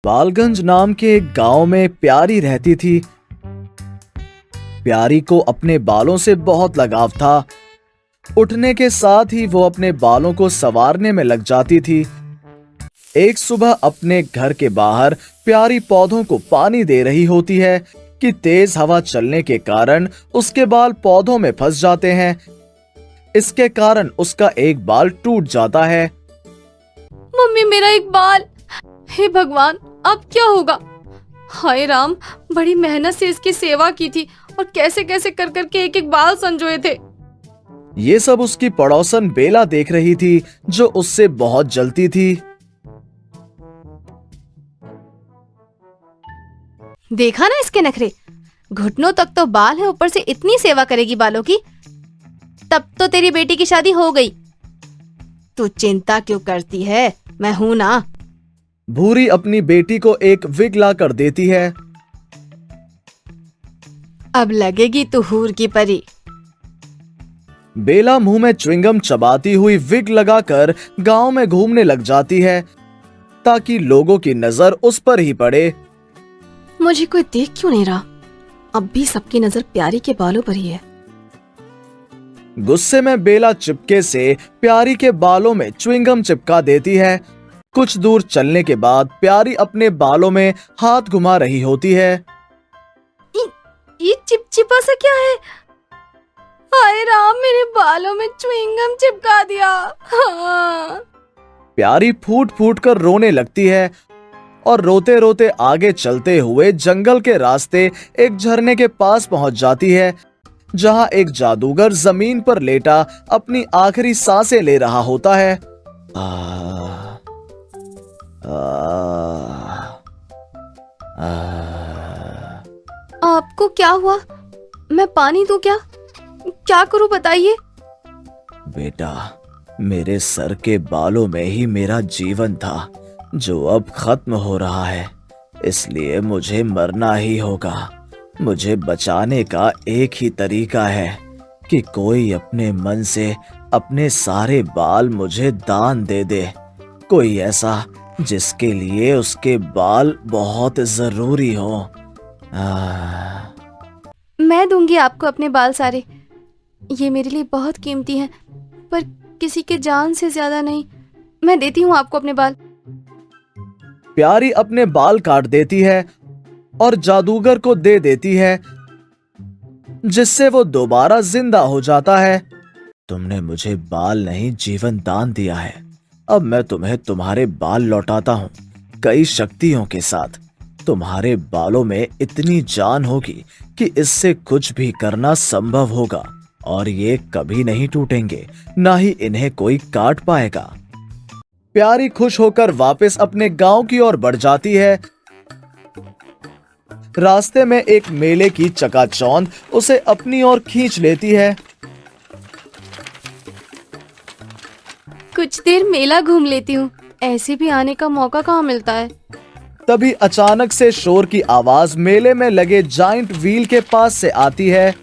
बालगंज नाम के एक गांव में प्यारी रहती थी। प्यारी को अपने बालों से बहुत लगाव था। उठने के साथ ही वो अपने बालों को संवारने में लग जाती थी। एक सुबह अपने घर के बाहर प्यारी पौधों को पानी दे रही होती है कि तेज हवा चलने के कारण उसके बाल पौधों में फंस जाते हैं। इसके कारण उसका एक बाल टूट जाता है। मम्मी, मेरा एक बाल! हे भगवान, अब क्या होगा? हाय राम, बड़ी मेहनत से इसकी सेवा की थी और कैसे कैसे कर करके एक एक बाल संजोए थे। ये सब उसकी पड़ोसन बेला देख रही थी, जो उससे बहुत जलती थी। देखा ना इसके नखरे, घुटनों तक तो बाल है, ऊपर से इतनी सेवा करेगी बालों की। तब तो तेरी बेटी की शादी हो गई। तू चिंता क्यों करती है, मैं हूं ना। भूरी अपनी बेटी को एक विग ला कर देती है। अब लगेगी तू हूर की परी। बेला मुंह में च्युइंगम चबाती हुई विग लगाकर गांव में घूमने लग जाती है, ताकि लोगों की नजर उस पर ही पड़े। मुझे कोई देख क्यों नहीं रहा? अब भी सबकी नजर प्यारी के बालों पर ही है। गुस्से में बेला चिपके से प्यारी के बालों में च्युइंगम चिपका देती है। कुछ दूर चलने के बाद प्यारी अपने बालों में हाथ घुमा रही होती है। ये चिपचिपा सा क्या है? हाय राम, मेरे बालों में च्युइंगम चिपका दिया। हाँ। प्यारी फूट फूट कर रोने लगती है और रोते रोते आगे चलते हुए जंगल के रास्ते एक झरने के पास पहुंच जाती है, जहां एक जादूगर जमीन पर लेटा अपनी आखिरी सांसें ले रहा होता है। आपको क्या हुआ? मैं पानी दूं क्या? क्या करूं बताइए? बेटा, मेरे सर के बालों में ही मेरा जीवन था, जो अब खत्म हो रहा है, इसलिए मुझे मरना ही होगा। मुझे बचाने का एक ही तरीका है कि कोई अपने मन से अपने सारे बाल मुझे दान दे दे। कोई ऐसा जिसके लिए उसके बाल बहुत जरूरी हो। मैं दूंगी आपको अपने बाल सारे। ये मेरे लिए बहुत कीमती हैं, पर किसी के जान से ज्यादा नहीं। मैं देती हूँ आपको अपने बाल। प्यारी अपने बाल काट देती है और जादूगर को दे देती है, जिससे वो दोबारा जिंदा हो जाता है। तुमने मुझे बाल नहीं, जीवन दान दिया है। अब मैं तुम्हें तुम्हारे बाल लौटाता हूँ, कई शक्तियों के साथ। तुम्हारे बालों में इतनी जान होगी कि इससे कुछ भी करना संभव होगा, और ये कभी नहीं टूटेंगे, ना ही इन्हें कोई काट पाएगा। प्यारी खुश होकर वापस अपने गांव की ओर बढ़ जाती है। रास्ते में एक मेले की चकाचौंध उसे अपनी ओर खींच लेती है। कुछ देर मेला घूम लेती हूँ, ऐसे भी आने का मौका कहाँ मिलता है। तभी अचानक से शोर की आवाज मेले में लगे जाइंट व्हील के पास से आती है।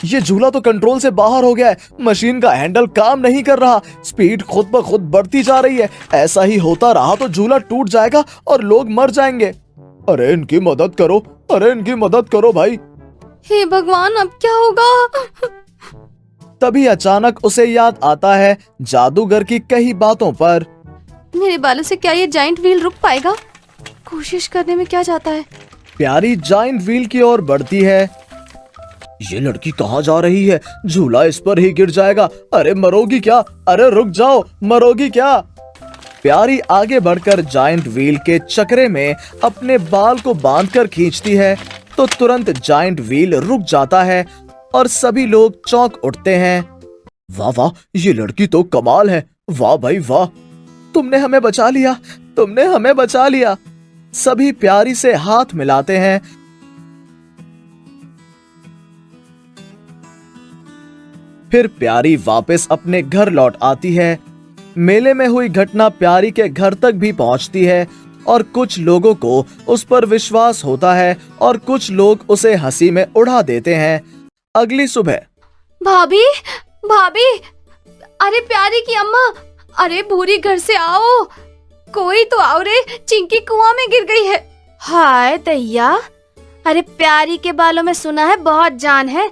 ये झूला तो कंट्रोल से बाहर हो गया है। मशीन का हैंडल काम नहीं कर रहा। स्पीड खुद ब खुद बढ़ती जा रही है। ऐसा ही होता रहा तो झूला टूट जाएगा और लोग मर जाएंगे। अरे इनकी मदद करो, अरे इनकी मदद करो भाई। हे भगवान, अब क्या होगा? तभी अचानक उसे याद आता है जादूगर की कई बातों पर। मेरे बालों से क्या ये जाइंट व्हील रुक पाएगा? कोशिश करने में क्या जाता है। प्यारी जाइंट व्हील की ओर बढ़ती है। ये लड़की कहाँ जा रही है? झूला इस पर ही गिर जाएगा। अरे मरोगी क्या? अरे रुक जाओ, मरोगी क्या? प्यारी आगे बढ़कर जाइंट व्हील के चक्रे में अपने बाल को बांधकर खींचती है, तो तुरंत जाइंट व्हील रुक जाता है और सभी लोग चौंक उठते हैं। वाह वाह, ये लड़की तो कमाल है। वाह भाई वाह, तुमने हमें बचा लिया, तुमने हमें बचा लिया। सभी प्यारी से हाथ मिलाते हैं। फिर प्यारी वापस अपने घर लौट आती है। मेले में हुई घटना प्यारी के घर तक भी पहुंचती है, और कुछ लोगों को उस पर विश्वास होता है और कुछ लोग उसे हंसी में उड़ा देते हैं। अगली सुबह, भाभी, भाभी, अरे प्यारी की अम्मा, अरे भूरी घर से आओ। कोई तो आओ रे, चिंकी कुआं में गिर गई है। हाय दैया, अरे प्यारी के बालों में सुना है बहुत जान है,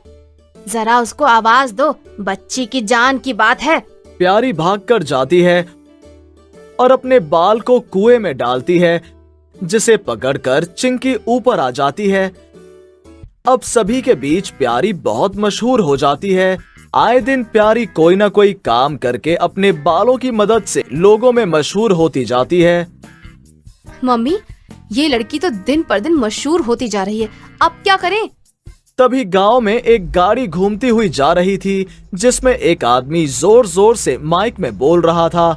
जरा उसको आवाज दो, बच्ची की जान की बात है। प्यारी भागकर जाती है और अपने बाल को कुएं में डालती है, जिसे पकड़कर चिंकी ऊपर आ जाती है। अब सभी के बीच प्यारी बहुत मशहूर हो जाती है। आए दिन प्यारी कोई ना कोई काम करके अपने बालों की मदद से लोगों में मशहूर होती जाती है। मम्मी, ये लड़की तो दिन पर दिन मशहूर होती जा रही है, अब क्या करें? तभी गांव में एक गाड़ी घूमती हुई जा रही थी, जिसमें एक आदमी जोर जोर से माइक में बोल रहा था,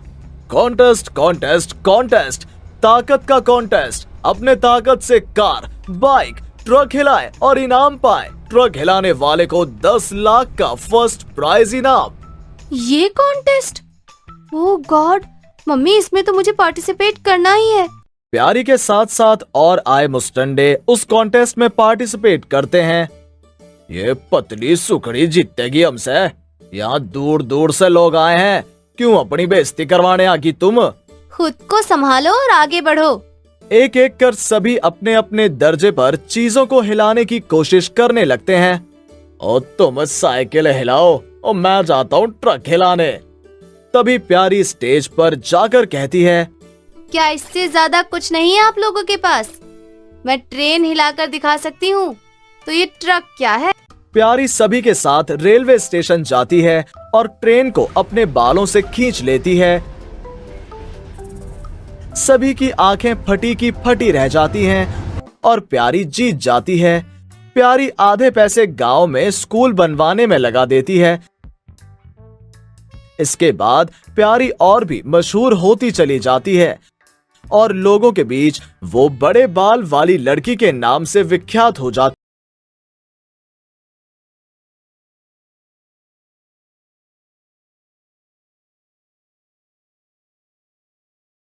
कॉन्टेस्ट कॉन्टेस्ट कॉन्टेस्ट, ताकत का कॉन्टेस्ट, अपने ताकत से कार, बाइक, ट्रक हिलाए और इनाम पाए। ट्रक हिलाने वाले को 10 लाख का फर्स्ट प्राइज इनाम। ये कॉन्टेस्ट? ओह गॉड, मम्मी इसमें तो मुझे पार्टिसिपेट करना ही है। प्यारी के साथ साथ और आए मुस्टंडे उस कॉन्टेस्ट में पार्टिसिपेट करते हैं। ये पतली सुखड़ी जीतेगी हमसे, यहाँ दूर दूर से लोग आए हैं, क्यों अपनी बेइज्जती करवाने आ गई तुम? खुद को संभालो और आगे बढ़ो। एक एक कर सभी अपने अपने दर्जे पर चीजों को हिलाने की कोशिश करने लगते हैं। और तुम साइकिल हिलाओ और मैं जाता हूँ ट्रक हिलाने। तभी प्यारी स्टेज पर जाकर कहती है, क्या इससे ज्यादा कुछ नहीं है आप लोगों के पास? मैं ट्रेन हिलाकर दिखा सकती हूँ, तो ये ट्रक क्या है? प्यारी सभी के साथ रेलवे स्टेशन जाती है और ट्रेन को अपने बालों से खींच लेती है। सभी की आंखें फटी की फटी रह जाती हैं और प्यारी जीत जाती है। प्यारी आधे पैसे गांव में स्कूल बनवाने में लगा देती है। इसके बाद प्यारी और भी मशहूर होती चली जाती है और लोगों के बीच वो बड़े बाल वाली लड़की के नाम से विख्यात हो जाती